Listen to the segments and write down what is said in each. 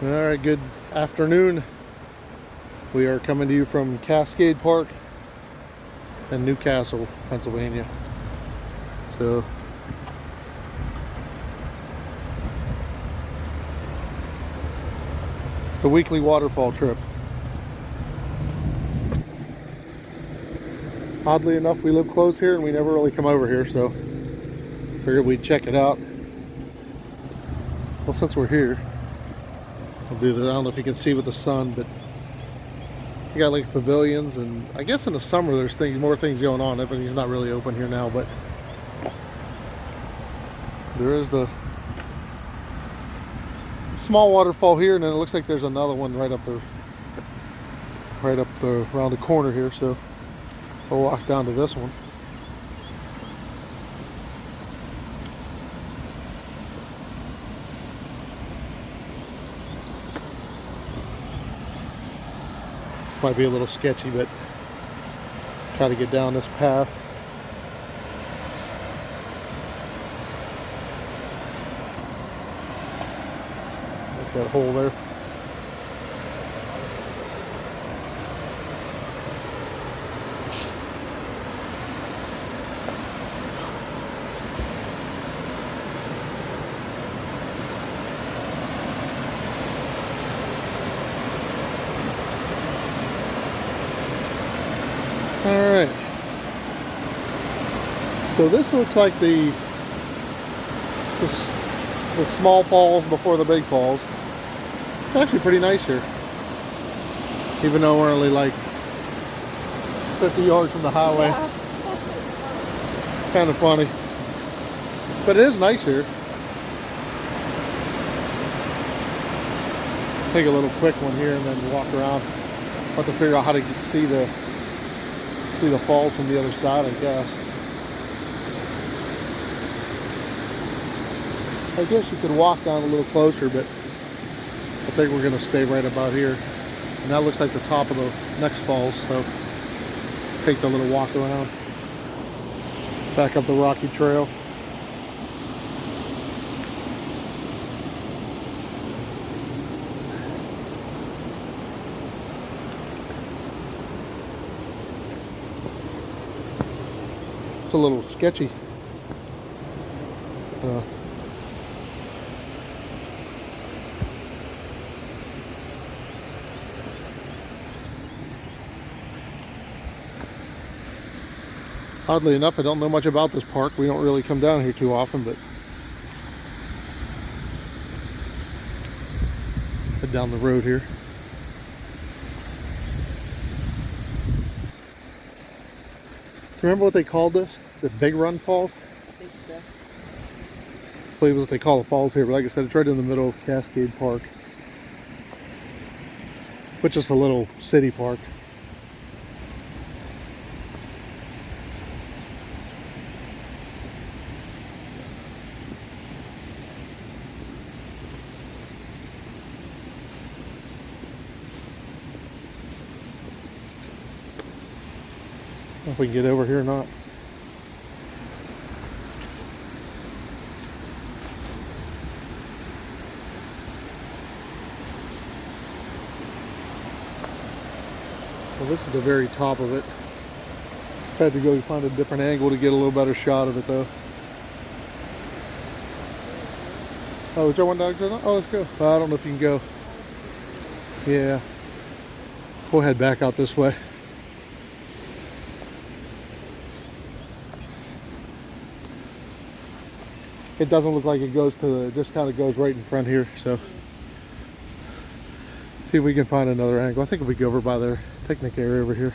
All right, good afternoon. We are coming to you from Cascade Park in Newcastle, Pennsylvania. So the weekly waterfall trip. Oddly enough, we live close here and we never really come over here, so figured we'd check it out. Well, since we're here, I'll do that. I don't know if you can see with the sun, but you got like pavilions, and I guess in the summer there's more things going on. Everything's not really open here now, but there is the small waterfall here, and then it looks like there's another one right up there, around the corner here. So we'll walk down to this one. This might be a little sketchy, but try to get down this path. There's that hole there. Alright, so this looks like the small falls before the big falls. It's actually pretty nice here, even though we're only like 50 yards from the highway. Kind of funny, but it is nice here. Take a little quick one here and then walk around. I'll have to figure out how to see the falls from the other side, I guess. I guess you could walk down a little closer, but I think we're going to stay right about here. And that looks like the top of the next falls, so take the little walk around. Back up the rocky trail. It's a little sketchy. Oddly enough, I don't know much about this park. We don't really come down here too often, but head down the road here. Remember what they called this? Is it Big Run Falls? I think so. I believe it's what they call the falls here, but like I said, it's right in the middle of Cascade Park, which is a little city park. I don't know if we can get over here or not. Well, this is the very top of it. Had to go find a different angle to get a little better shot of it, though. Oh, is there one dog? Oh, let's go. I don't know if you can go. Yeah. We'll head back out this way. It doesn't look like it goes to the, it just kind of goes right in front here, so see if we can find another angle. I think if we go over by their picnic area over here.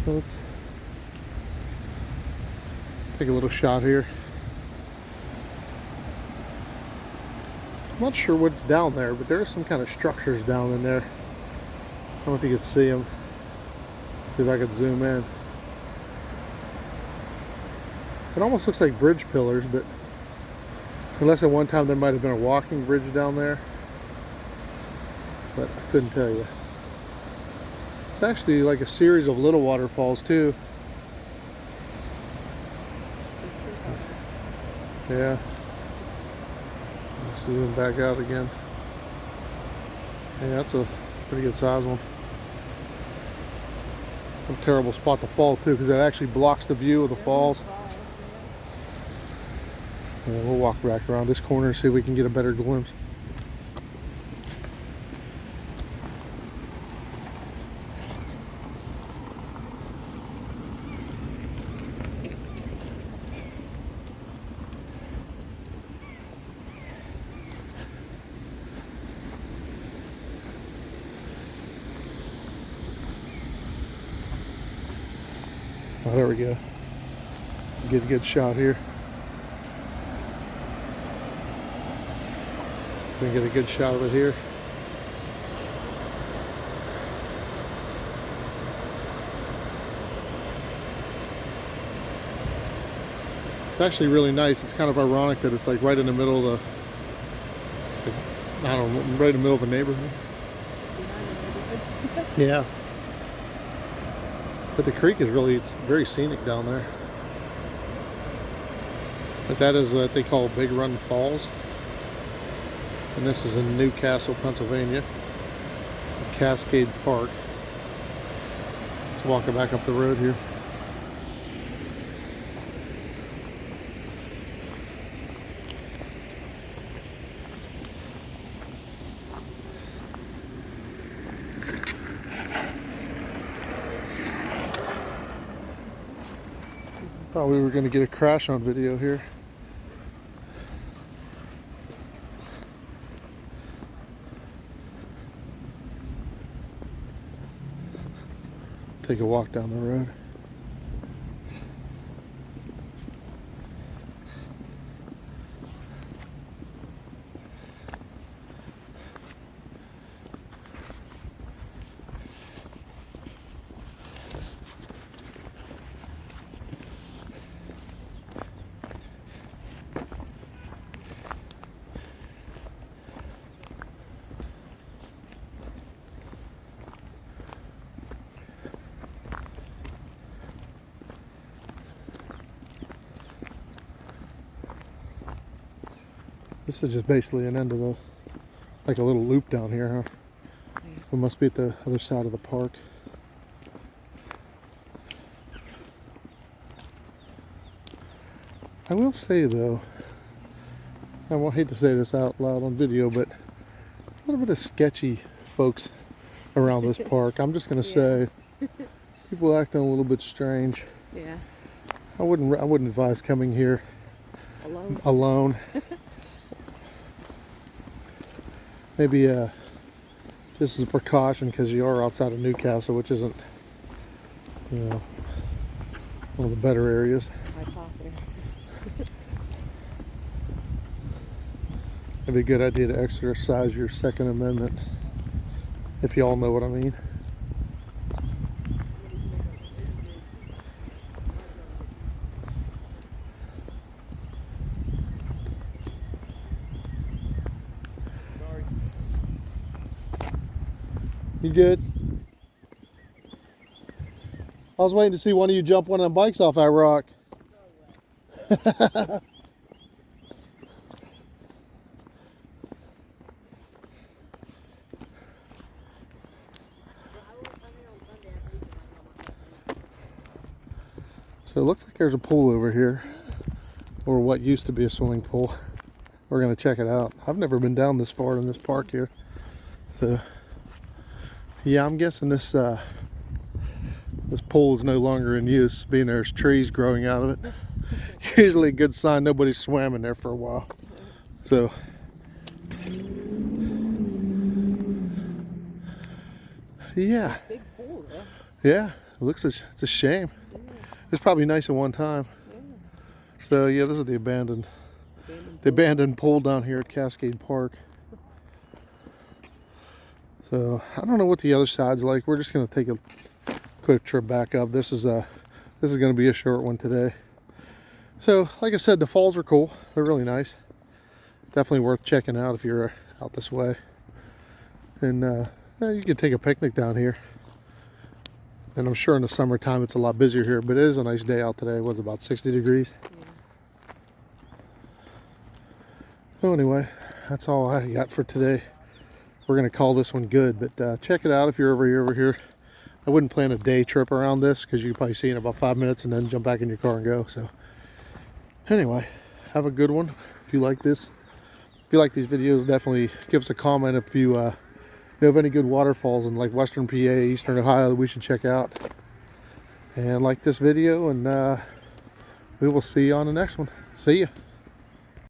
So let's take a little shot here. I'm not sure what's down there, but there are some kind of structures down in there. I don't know if you can see them. See if I could zoom in. It almost looks like bridge pillars, but unless at one time there might have been a walking bridge down there. But I couldn't tell you. It's actually like a series of little waterfalls too. Yeah. Let's zoom back out again. Yeah, that's a pretty good size one. A terrible spot to fall too, because that actually blocks the view of the falls. Yeah, we'll walk back around this corner and see if we can get a better glimpse. Oh, there we go. Get a good shot here. We can get a good shot of it here. It's actually really nice. It's kind of ironic that it's like right in the middle of the, I don't know, right in the middle of a neighborhood. Yeah. But the creek is really very scenic down there. But that is what they call Big Run Falls. And this is in Newcastle, Pennsylvania. Cascade Park. Let's walk back up the road here. Thought we were going to get a crash on video here. Take a walk down the road. This is just basically an end of the, like a little loop down here, huh? Yeah. We must be at the other side of the park. I will say though, I won't hate to say this out loud on video, but a little bit of sketchy folks around this park. I'm just gonna say, people acting a little bit strange. Yeah. I wouldn't advise coming here alone. Maybe just as a precaution, because you are outside of Newcastle, which isn't, you know, one of the better areas. It'd be a good idea to exercise your Second Amendment, if you all know what I mean. You good? I was waiting to see one of you jump one of them bikes off that rock. So it looks like there's a pool over here, or what used to be a swimming pool. We're gonna check it out. I've never been down this far in this park here. So yeah, I'm guessing this this pool is no longer in use, being there's trees growing out of it. Usually a good sign nobody's swam in there for a while. So yeah. Big pool, though. Yeah, it looks it's a shame. It's probably nice at one time. So yeah, this is the abandoned pool down here at Cascade Park. So I don't know what the other side's like. We're just gonna take a quick trip back up. This is going to be a short one today. So, like I said, the falls are cool. They're really nice. Definitely worth checking out if you're out this way. And you can take a picnic down here. And I'm sure in the summertime it's a lot busier here, but it is a nice day out today. It was about 60 degrees. So anyway, that's all I got for today. We're going to call this one good, but check it out if you're over here. I wouldn't plan a day trip around this because you can probably see in about 5 minutes and then jump back in your car and go. So anyway, have a good one. If you like this, if you like these videos, definitely give us a comment if you know of any good waterfalls in like Western PA, Eastern Ohio that we should check out. And like this video, and we will see you on the next one. See ya.